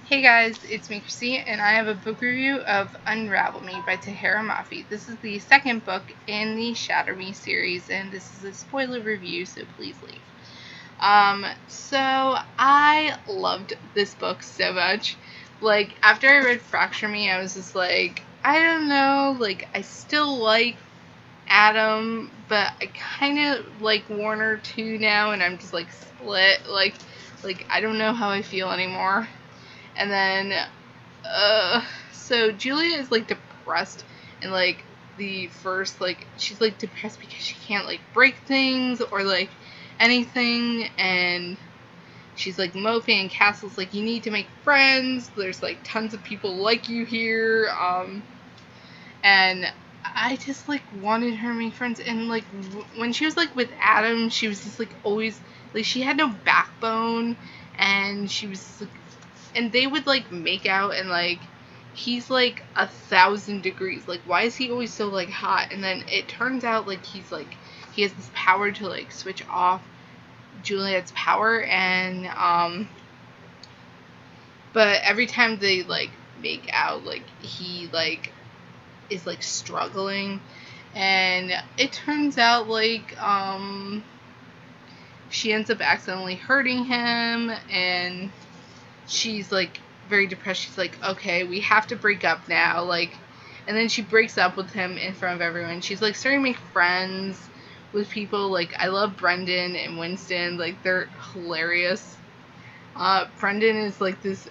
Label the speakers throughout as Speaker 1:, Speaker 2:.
Speaker 1: Hey guys, it's me, Chrissy, and I have a book review of Unravel Me by tehereh mafi. This is the second book in the Shatter Me series, and this is a spoiler review, so please leave. So I loved this book so much. Like, after I read Fracture Me, I was just like, I don't know, like, I still like Adam, but I kind of like Warner too now, and I'm just like split. Like I don't know how I feel anymore. And then, so Julia is like depressed, and like the first, like, she's like depressed because she can't like break things or like anything, and she's like moping, and Castle's like, you need to make friends, there's like tons of people like you here, and I just like wanted her to make friends. And like when she was like with Adam, she was just like always like, she had no backbone, and she was like, and they would like make out, and like he's like 1,000 degrees, like why is he always so like hot? And then it turns out like he's like, he has this power to like switch off Juliet's power, and but every time they like make out, like he like is like struggling, and it turns out like she ends up accidentally hurting him, and she's like very depressed. She's like, okay, we have to break up now, like, and then she breaks up with him in front of everyone. She's like starting to make friends with people. Like, I love Brendan and Winston, like they're hilarious. Brendan is like this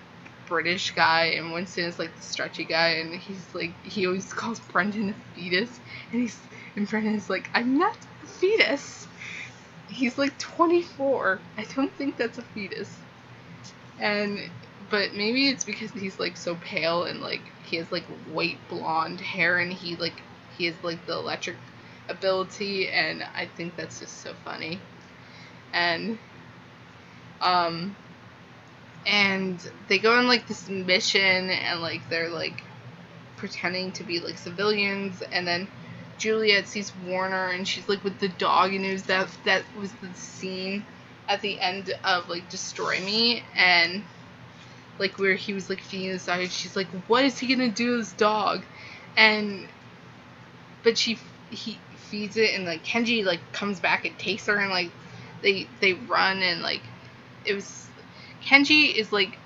Speaker 1: British guy, and Winston is like the stretchy guy, and he's like, he always calls Brendan a fetus, and Brendan's like, I'm not a fetus. He's like 24. I don't think that's a fetus. And but maybe it's because he's like so pale, and like he has like white blonde hair, and he has like the electric ability, and I think that's just so funny. And and they go on like this mission, and like they're like pretending to be like civilians, and then Juliet sees Warner, and she's like with the dog, and it was that was the scene at the end of like Destroy Me, and like where he was like feeding this dog, and she's like, what is he gonna do to this dog? And but he feeds it, and like Kenji like comes back and takes her, and like they run, and like it was, Kenji is like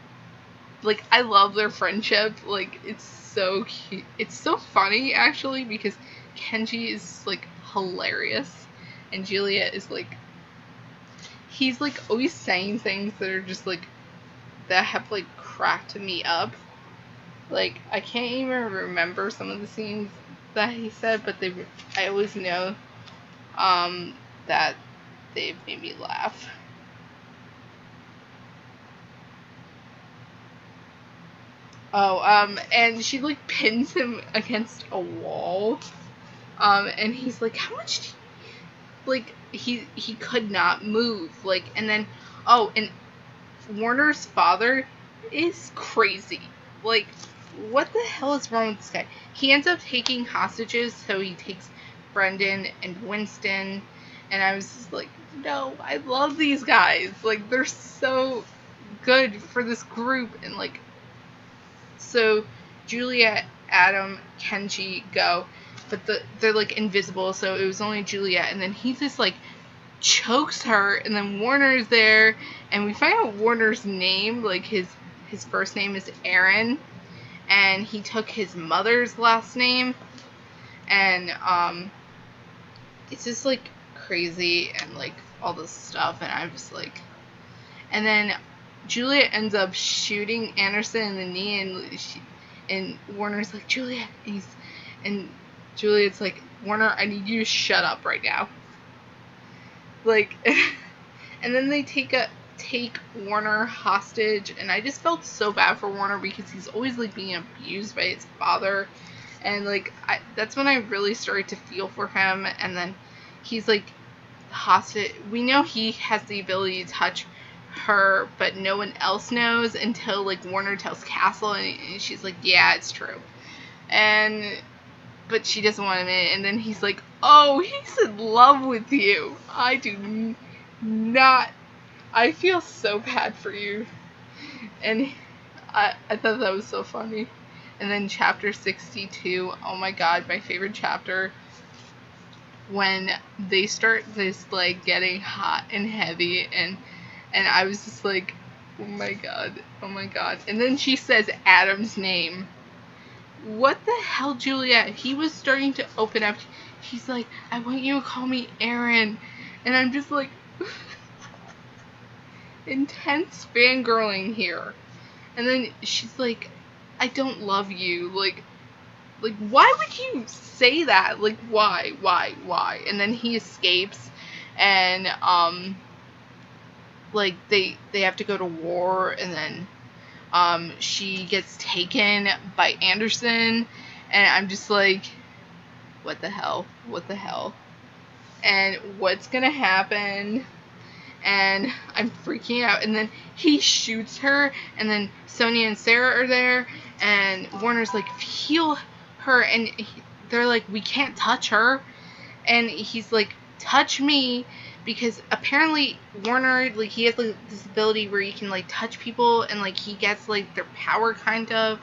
Speaker 1: I love their friendship. Like, it's so cute. It's so funny actually, because Kenji is like hilarious, and Juliet is like, he's like always saying things that are just like, that have like cracked me up. Like, I can't even remember some of the scenes that he said, but I always know that they've made me laugh. And she like pins him against a wall. And he's like, how much like he could not move. Like, and then and Warner's father is crazy. Like, what the hell is wrong with this guy? He ends up taking hostages, so he takes Brendan and Winston, and I was just like, no, I love these guys. Like, they're so good for this group. And like, so Juliet, Adam, Kenji go, but they're like invisible, so it was only Juliet, and then he just like chokes her, and then Warner's there, and we find out Warner's name, like his first name is Aaron, and he took his mother's last name, and it's just like crazy, and like all this stuff, and I'm just like, and then Juliet ends up shooting Anderson in the knee, and Warner's like, Juliet, and Juliet's like, Warner, I need you to shut up right now. Like, and then they take Warner hostage, and I just felt so bad for Warner, because he's always like being abused by his father, and like that's when I really started to feel for him. And then he's like hostage. We know he has the ability to touch her, but no one else knows until like Warner tells Castle, and she's like, yeah, it's true, but she doesn't want to admit it. And then he's like, oh, he's in love with you. I do not. I feel so bad for you. And I thought that was so funny. And then chapter 62, oh my god, my favorite chapter, when they start this like getting hot and heavy, and I was just like, oh my god, oh my god. And then she says Adam's name. What the hell, Juliet? He was starting to open up. He's like, I want you to call me Aaron. And I'm just like, intense fangirling here. And then she's like, I don't love you. Like, why would you say that? Like, why? And then he escapes, and, like, they have to go to war, and then, she gets taken by Anderson, and I'm just like, what the hell? And what's gonna happen? And I'm freaking out, and then he shoots her, and then Sonia and Sarah are there, and Warner's like, heal her, and they're like, we can't touch her, and he's like, touch me, because apparently Warner, like, he has like this ability where he can like touch people, and like he gets like their power kind of,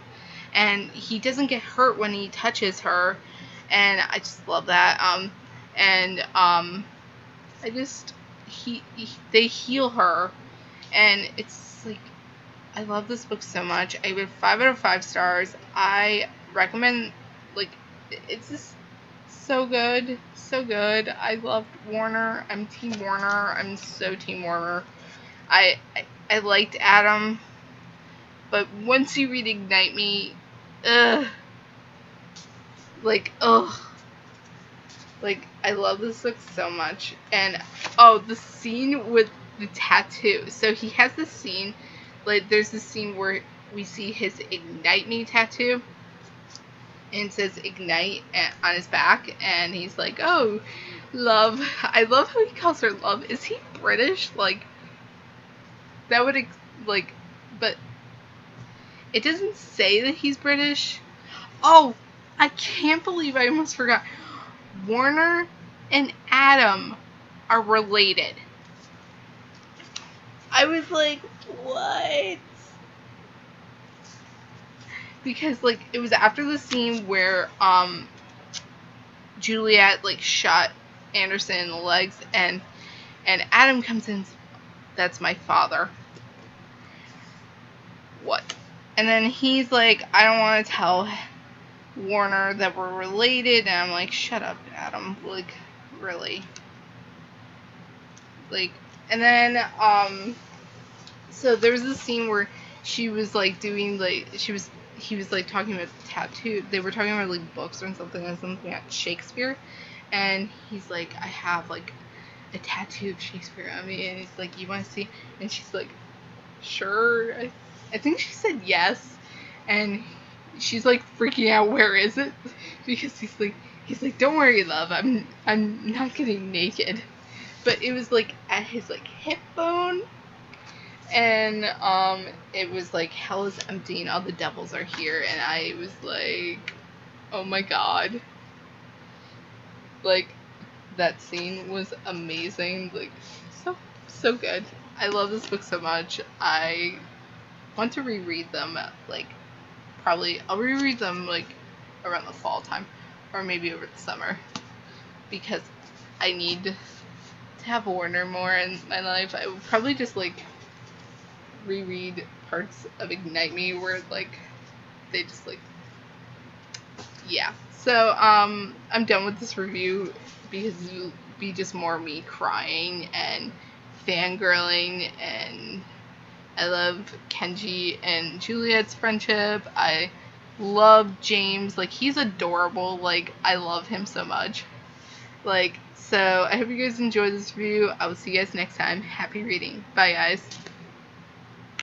Speaker 1: and he doesn't get hurt when he touches her, and I just love that. I just they heal her, and it's like, I love this book so much. I give it 5 out of 5 stars. I recommend, like, it's just so good, so good. I loved Warner. I'm Team Warner. I'm so Team Warner. I liked Adam, but once you read Ignite Me, like, I love this book so much. And, oh, the scene with the tattoo. So he has this scene, like, there's this scene where we see his Ignite Me tattoo, and it says Ignite on his back, and he's like, oh, love. I love how he calls her love. Is he British? Like, that would, like, but it doesn't say that he's British. Oh, I can't believe I almost forgot. Warner and Adam are related. I was like, what? Because, like, it was after the scene where Juliet, like, shot Anderson in the legs, and Adam comes in, that's my father. What? And then he's like, I don't want to tell Warner that we're related, and I'm like, shut up, Adam. Like, really? Like, and then, so there was this scene where she was, like, doing, like, he was, like, talking about tattoo. They were talking about, like, books or something at Shakespeare, and he's like, I have, like, a tattoo of Shakespeare on me, and he's like, you want to see? And she's like, sure. I think she said yes, and she's like freaking out, where is it? Because he's like, don't worry, love, I'm not getting naked. But it was like at his like hip bone, and it was like, hell is empty and all the devils are here, and I was like, oh my god. Like, that scene was amazing. Like, so good. I love this book so much. I want to reread them, like, probably I'll reread them like around the fall time, or maybe over the summer, because I need to have Warner more in my life. I would probably just like reread parts of Ignite Me where like they just like, yeah. So I'm done with this review, because it'll be just more me crying and fangirling, and I love Kenji and Juliet's friendship. I love James. Like, he's adorable. Like, I love him so much. Like, so I hope you guys enjoyed this review. I will see you guys next time. Happy reading. Bye, guys.